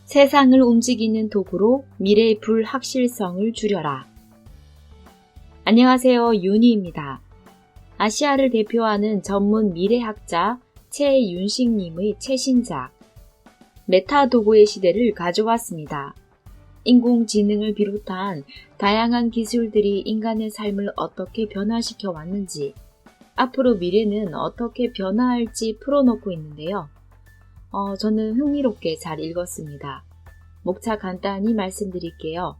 세상을 움직이는 도구로 미래의 불확실성을 줄여라. 안녕하세요. 윤희입니다. 아시아를 대표하는 전문 미래학자 최윤식님의 최신작 메타 도구의 시대를 가져왔습니다. 인공지능을 비롯한 다양한 기술들이 인간의 삶을 어떻게 변화시켜 왔는지, 앞으로 미래는 어떻게 변화할지 풀어놓고 있는데요. 저는 흥미롭게 잘 읽었습니다. 목차 간단히 말씀드릴게요.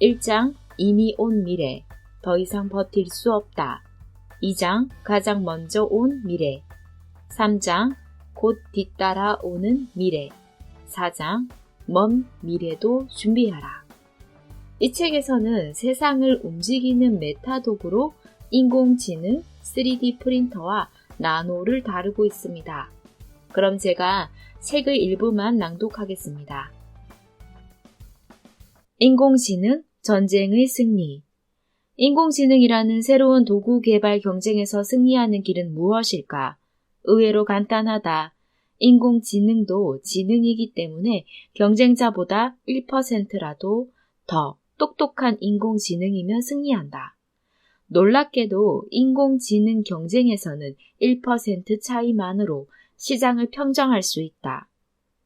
1장, 이미 온 미래, 더 이상 버틸 수 없다. 2장, 가장 먼저 온 미래. 3장, 곧 뒤따라 오는 미래. 4장, 먼 미래도 준비하라. 이 책에서는 세상을 움직이는 메타 도구로 인공지능, 3D 프린터와 나노를 다루고 있습니다. 그럼 제가 책의 일부만 낭독하겠습니다. 인공지능, 전쟁의 승리. 인공지능이라는 새로운 도구 개발 경쟁에서 승리하는 길은 무엇일까? 의외로 간단하다. 인공지능도 지능이기 때문에 경쟁자보다 1%라도 더 똑똑한 인공지능이면 승리한다. 놀랍게도 인공지능 경쟁에서는 1% 차이만으로 시장을 평정할 수 있다.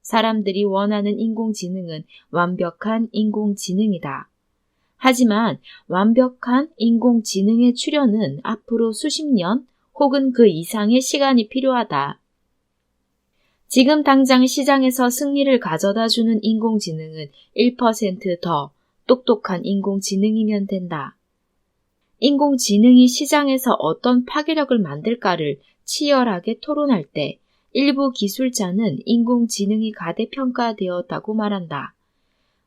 사람들이 원하는 인공지능은 완벽한 인공지능이다. 하지만 완벽한 인공지능의 출현은 앞으로 수십 년 혹은 그 이상의 시간이 필요하다. 지금 당장 시장에서 승리를 가져다주는 인공지능은 1%더 똑똑한 인공지능이면 된다. 인공지능이 시장에서 어떤 파괴력을 만들까를 치열하게 토론할 때 일부 기술자는 인공지능이 가대평가되었다고 말한다.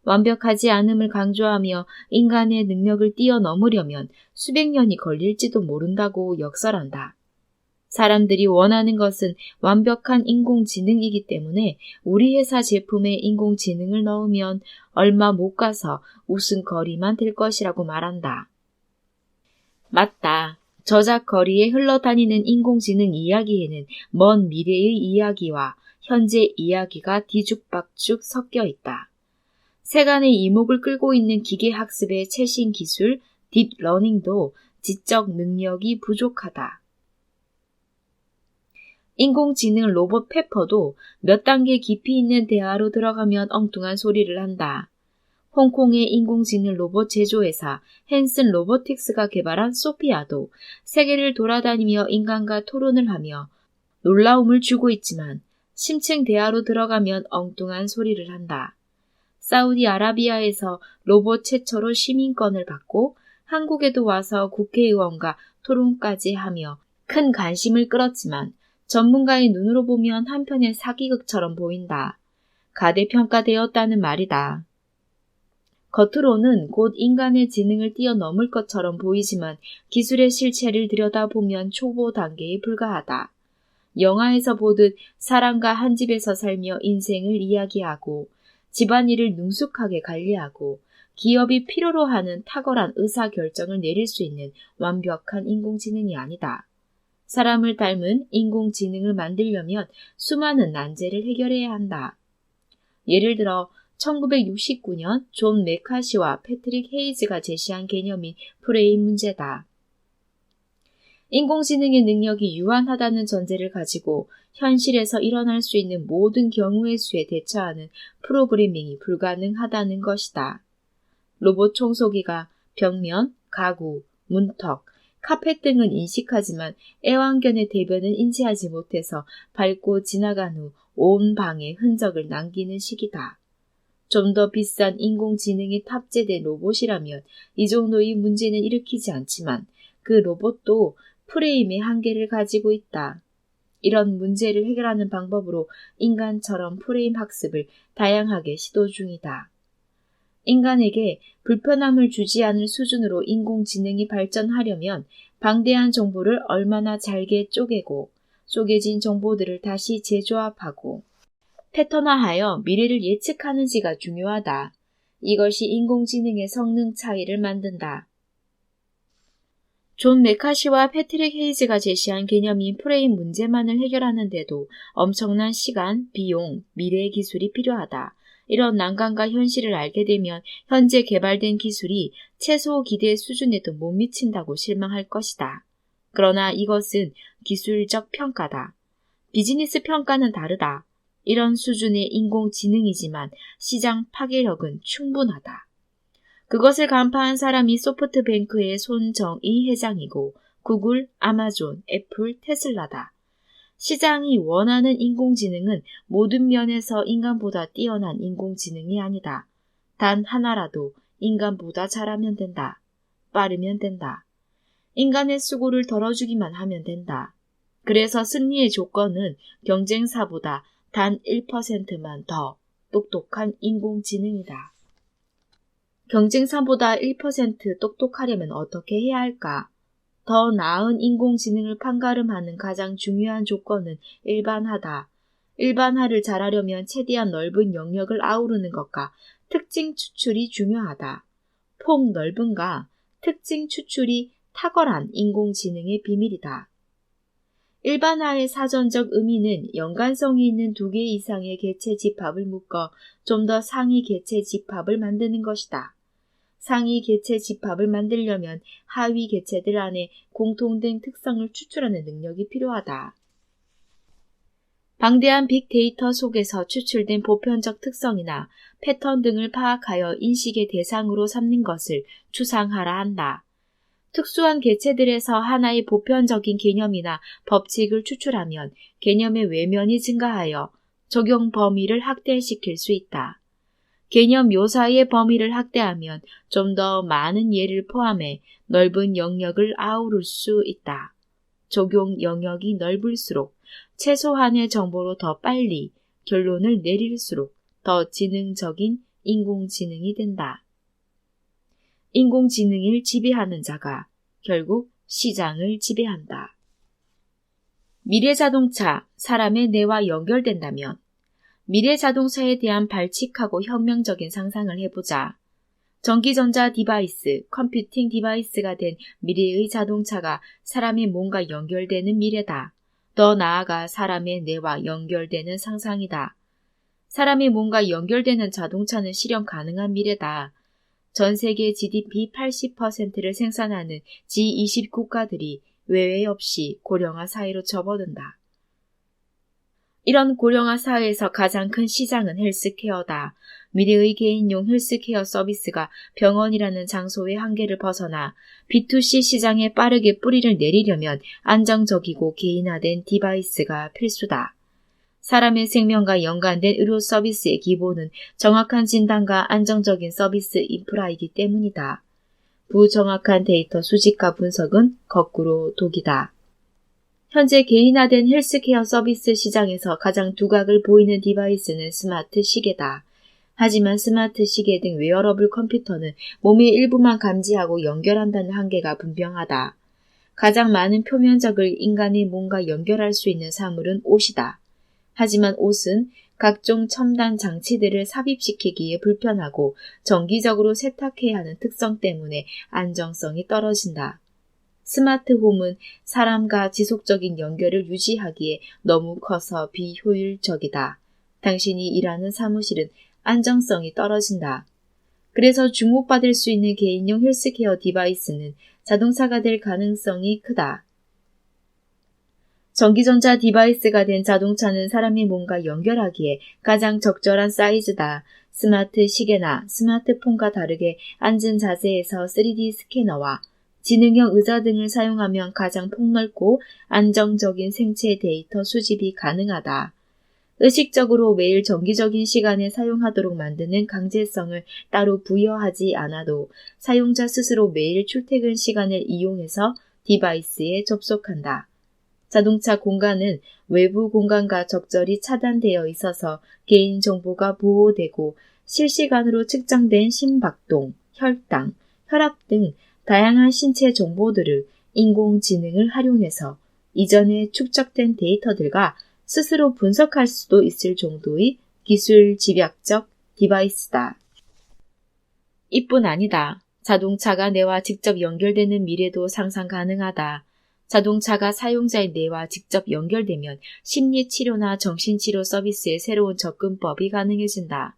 완벽하지 않음을 강조하며 인간의 능력을 뛰어넘으려면 수백 년이 걸릴지도 모른다고 역설한다. 사람들이 원하는 것은 완벽한 인공지능이기 때문에 우리 회사 제품에 인공지능을 넣으면 얼마 못 가서 웃음거리만 될 것이라고 말한다. 맞다. 저작거리에 흘러다니는 인공지능 이야기에는 먼 미래의 이야기와 현재 이야기가 뒤죽박죽 섞여 있다. 세간의 이목을 끌고 있는 기계학습의 최신 기술 딥러닝도 지적 능력이 부족하다. 인공지능 로봇 페퍼도 몇 단계 깊이 있는 대화로 들어가면 엉뚱한 소리를 한다. 홍콩의 인공지능 로봇 제조회사 헨슨 로보틱스가 개발한 소피아도 세계를 돌아다니며 인간과 토론을 하며 놀라움을 주고 있지만 심층 대화로 들어가면 엉뚱한 소리를 한다. 사우디아라비아에서 로봇 최초로 시민권을 받고 한국에도 와서 국회의원과 토론까지 하며 큰 관심을 끌었지만 전문가의 눈으로 보면 한편의 사기극처럼 보인다. 가대평가되었다는 말이다. 겉으로는 곧 인간의 지능을 뛰어넘을 것처럼 보이지만 기술의 실체를 들여다보면 초보 단계에 불과하다. 영화에서 보듯 사람과 한 집에서 살며 인생을 이야기하고 집안일을 능숙하게 관리하고 기업이 필요로 하는 탁월한 의사결정을 내릴 수 있는 완벽한 인공지능이 아니다. 사람을 닮은 인공지능을 만들려면 수많은 난제를 해결해야 한다. 예를 들어 1969년 존 메카시와 패트릭 헤이즈가 제시한 개념인 프레임 문제다. 인공지능의 능력이 유한하다는 전제를 가지고 현실에서 일어날 수 있는 모든 경우의 수에 대처하는 프로그래밍이 불가능하다는 것이다. 로봇 청소기가 벽면, 가구, 문턱, 카펫 등은 인식하지만 애완견의 대변은 인지하지 못해서 밟고 지나간 후 온 방에 흔적을 남기는 시기다. 좀 더 비싼 인공지능이 탑재된 로봇이라면 이 정도의 문제는 일으키지 않지만 그 로봇도 프레임의 한계를 가지고 있다. 이런 문제를 해결하는 방법으로 인간처럼 프레임 학습을 다양하게 시도 중이다. 인간에게 불편함을 주지 않을 수준으로 인공지능이 발전하려면 방대한 정보를 얼마나 잘게 쪼개고 쪼개진 정보들을 다시 재조합하고 패턴화하여 미래를 예측하는지가 중요하다. 이것이 인공지능의 성능 차이를 만든다. 존 메카시와 패트릭 헤이즈가 제시한 개념인 프레임 문제만을 해결하는데도 엄청난 시간, 비용, 미래의 기술이 필요하다. 이런 난관과 현실을 알게 되면 현재 개발된 기술이 최소 기대 수준에도 못 미친다고 실망할 것이다. 그러나 이것은 기술적 평가다. 비즈니스 평가는 다르다. 이런 수준의 인공지능이지만 시장 파괴력은 충분하다. 그것을 간파한 사람이 소프트뱅크의 손정희 회장이고 구글, 아마존, 애플, 테슬라다. 시장이 원하는 인공지능은 모든 면에서 인간보다 뛰어난 인공지능이 아니다. 단 하나라도 인간보다 잘하면 된다. 빠르면 된다. 인간의 수고를 덜어주기만 하면 된다. 그래서 승리의 조건은 경쟁사보다 단 1%만 더 똑똑한 인공지능이다. 경쟁사보다 1% 똑똑하려면 어떻게 해야 할까? 더 나은 인공지능을 판가름하는 가장 중요한 조건은 일반화다. 일반화를 잘하려면 최대한 넓은 영역을 아우르는 것과 특징 추출이 중요하다. 폭 넓음과 특징 추출이 탁월한 인공지능의 비밀이다. 일반화의 사전적 의미는 연관성이 있는 2개 이상의 개체 집합을 묶어 좀 더 상위 개체 집합을 만드는 것이다. 상위 개체 집합을 만들려면 하위 개체들 안에 공통된 특성을 추출하는 능력이 필요하다. 방대한 빅데이터 속에서 추출된 보편적 특성이나 패턴 등을 파악하여 인식의 대상으로 삼는 것을 추상화라 한다. 특수한 개체들에서 하나의 보편적인 개념이나 법칙을 추출하면 개념의 외면이 증가하여 적용 범위를 확대시킬 수 있다. 개념 묘사의 범위를 확대하면 좀 더 많은 예를 포함해 넓은 영역을 아우를 수 있다. 적용 영역이 넓을수록 최소한의 정보로 더 빨리 결론을 내릴수록 더 지능적인 인공지능이 된다. 인공지능을 지배하는 자가 결국 시장을 지배한다. 미래 자동차, 사람의 뇌와 연결된다면 미래 자동차에 대한 발칙하고 혁명적인 상상을 해보자. 전기전자 디바이스, 컴퓨팅 디바이스가 된 미래의 자동차가 사람의 몸과 연결되는 미래다. 더 나아가 사람의 뇌와 연결되는 상상이다. 사람의 몸과 연결되는 자동차는 실현 가능한 미래다. 전 세계 GDP 80%를 생산하는 G20 국가들이 외회 없이 고령화 사회로 접어든다. 이런 고령화 사회에서 가장 큰 시장은 헬스케어다. 미래의 개인용 헬스케어 서비스가 병원이라는 장소의 한계를 벗어나 B2C 시장에 빠르게 뿌리를 내리려면 안정적이고 개인화된 디바이스가 필수다. 사람의 생명과 연관된 의료 서비스의 기본은 정확한 진단과 안정적인 서비스 인프라이기 때문이다. 부정확한 데이터 수집과 분석은 거꾸로 독이다. 현재 개인화된 헬스케어 서비스 시장에서 가장 두각을 보이는 디바이스는 스마트 시계다. 하지만 스마트 시계 등 웨어러블 컴퓨터는 몸의 일부만 감지하고 연결한다는 한계가 분명하다. 가장 많은 표면적을 인간의 몸과 연결할 수 있는 사물은 옷이다. 하지만 옷은 각종 첨단 장치들을 삽입시키기에 불편하고 정기적으로 세탁해야 하는 특성 때문에 안정성이 떨어진다. 스마트홈은 사람과 지속적인 연결을 유지하기에 너무 커서 비효율적이다. 당신이 일하는 사무실은 안정성이 떨어진다. 그래서 주목받을 수 있는 개인용 헬스케어 디바이스는 자동차가 될 가능성이 크다. 전기전자 디바이스가 된 자동차는 사람의 몸과 연결하기에 가장 적절한 사이즈다. 스마트 시계나 스마트폰과 다르게 앉은 자세에서 3D 스캐너와 지능형 의자 등을 사용하면 가장 폭넓고 안정적인 생체 데이터 수집이 가능하다. 의식적으로 매일 정기적인 시간에 사용하도록 만드는 강제성을 따로 부여하지 않아도 사용자 스스로 매일 출퇴근 시간을 이용해서 디바이스에 접속한다. 자동차 공간은 외부 공간과 적절히 차단되어 있어서 개인정보가 보호되고 실시간으로 측정된 심박동, 혈당, 혈압 등 다양한 신체 정보들을 인공지능을 활용해서 이전에 축적된 데이터들과 스스로 분석할 수도 있을 정도의 기술 집약적 디바이스다. 이뿐 아니다. 자동차가 뇌와 직접 연결되는 미래도 상상 가능하다. 자동차가 사용자의 뇌와 직접 연결되면 심리치료나 정신치료 서비스의 새로운 접근법이 가능해진다.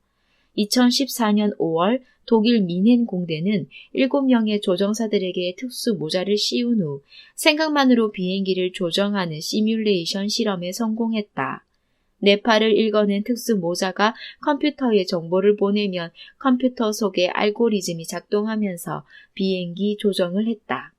2014년 5월 독일 미넨 공대는 7명의 조정사들에게 특수 모자를 씌운 후 생각만으로 비행기를 조정하는 시뮬레이션 실험에 성공했다. 뇌파를 읽어낸 특수 모자가 컴퓨터에 정보를 보내면 컴퓨터 속의 알고리즘이 작동하면서 비행기 조정을 했다.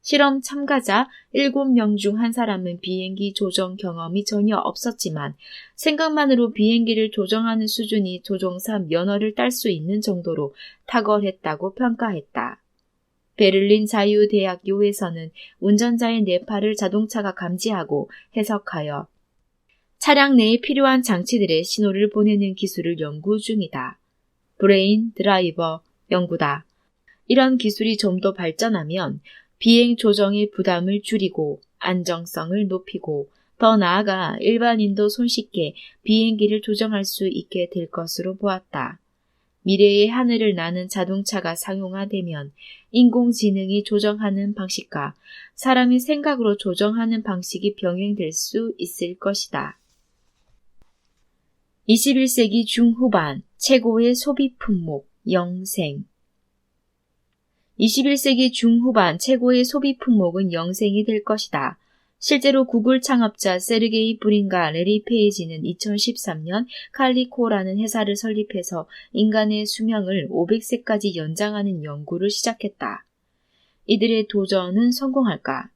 실험 참가자 7명 중 한 사람은 비행기 조정 경험이 전혀 없었지만 생각만으로 비행기를 조정하는 수준이 조종사 면허를 딸 수 있는 정도로 탁월했다고 평가했다. 베를린 자유대학교에서는 운전자의 뇌파를 자동차가 감지하고 해석하여 차량 내에 필요한 장치들의 신호를 보내는 기술을 연구 중이다. 브레인 드라이버 연구다. 이런 기술이 좀 더 발전하면 비행 조정의 부담을 줄이고 안정성을 높이고 더 나아가 일반인도 손쉽게 비행기를 조정할 수 있게 될 것으로 보았다. 미래의 하늘을 나는 자동차가 상용화되면 인공지능이 조정하는 방식과 사람이 생각으로 조정하는 방식이 병행될 수 있을 것이다. 21세기 중후반 최고의 소비 품목 영생 21세기 중후반 최고의 소비 품목은 영생이 될 것이다. 실제로 구글 창업자 세르게이 브린과 레리 페이지는 2013년 칼리코라는 회사를 설립해서 인간의 수명을 500세까지 연장하는 연구를 시작했다. 이들의 도전은 성공할까?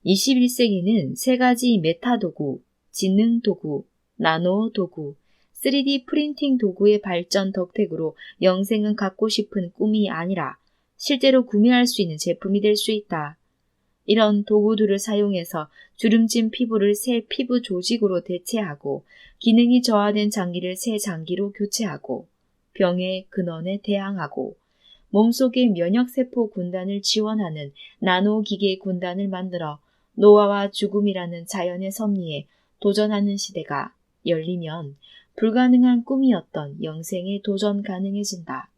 21세기는 3가지 메타 도구, 지능 도구, 나노 도구, 3D 프린팅 도구의 발전 덕택으로 영생은 갖고 싶은 꿈이 아니라 실제로 구매할 수 있는 제품이 될 수 있다. 이런 도구들을 사용해서 주름진 피부를 새 피부 조직으로 대체하고 기능이 저하된 장기를 새 장기로 교체하고 병의 근원에 대항하고 몸속의 면역세포 군단을 지원하는 나노기계 군단을 만들어 노화와 죽음이라는 자연의 섭리에 도전하는 시대가 열리면 불가능한 꿈이었던 영생에 도전 가능해진다.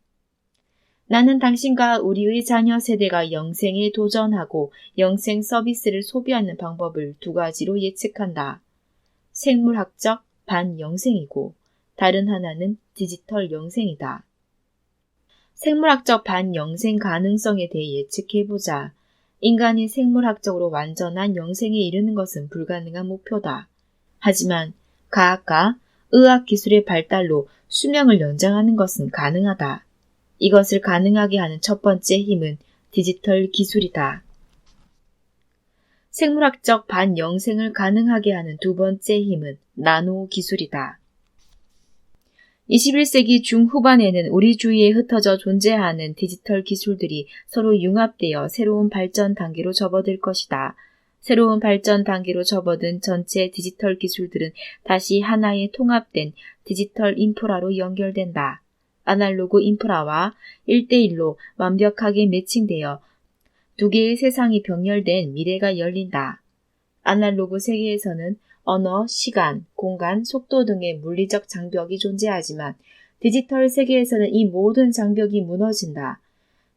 나는 당신과 우리의 자녀 세대가 영생에 도전하고 영생 서비스를 소비하는 방법을 2가지로 예측한다. 생물학적 반영생이고 다른 하나는 디지털 영생이다. 생물학적 반영생 가능성에 대해 예측해보자. 인간이 생물학적으로 완전한 영생에 이르는 것은 불가능한 목표다. 하지만 과학과 의학기술의 발달로 수명을 연장하는 것은 가능하다. 이것을 가능하게 하는 첫 번째 힘은 디지털 기술이다. 생물학적 반영생을 가능하게 하는 2번째 힘은 나노 기술이다. 21세기 중후반에는 우리 주위에 흩어져 존재하는 디지털 기술들이 서로 융합되어 새로운 발전 단계로 접어들 것이다. 새로운 발전 단계로 접어든 전체 디지털 기술들은 다시 하나의 통합된 디지털 인프라로 연결된다. 아날로그 인프라와 1대1로 완벽하게 매칭되어 2개의 세상이 병렬된 미래가 열린다. 아날로그 세계에서는 언어, 시간, 공간, 속도 등의 물리적 장벽이 존재하지만 디지털 세계에서는 이 모든 장벽이 무너진다.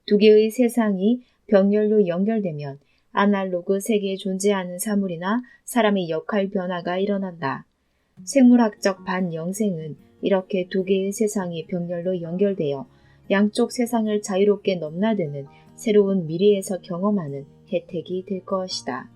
2개의 세상이 병렬로 연결되면 아날로그 세계에 존재하는 사물이나 사람의 역할 변화가 일어난다. 생물학적 반영생은 이렇게 2개의 세상이 병렬로 연결되어 양쪽 세상을 자유롭게 넘나드는 새로운 미래에서 경험하는 혜택이 될 것이다.